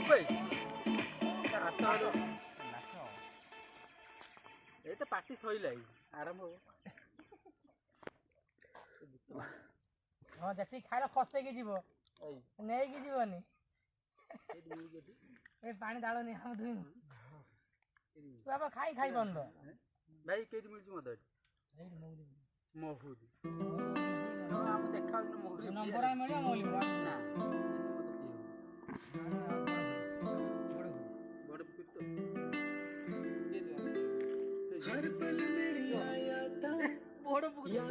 ବେ ହାତ ନାଚ ଏଇ ତ ପାଟି ସଇଲା ଆରମ୍ଭ ହବ। ହଁ ଯେତିକି ଖାଇଲ ଖସେଇକି ଯିବ ନେଇକି ଯିବନି। ଏ ପାଣି ଢାଳନି ଆମେ ଧୁଇମୁ। ତୁ ବାବା ଖାଇ ପାରୁନ ଭାଇ କେଇଠି ମିଳୁଛି ମଦ ଏଠି? ମହୁରି ଆମ ଦେଖାଯାଉଛି ମହୁରି ନମ୍ବର ମିଳିବ ମହୁଲି ନା ବଡ଼ ପୋଖରୀ ତ ବଡ଼ ପୋଖରୀ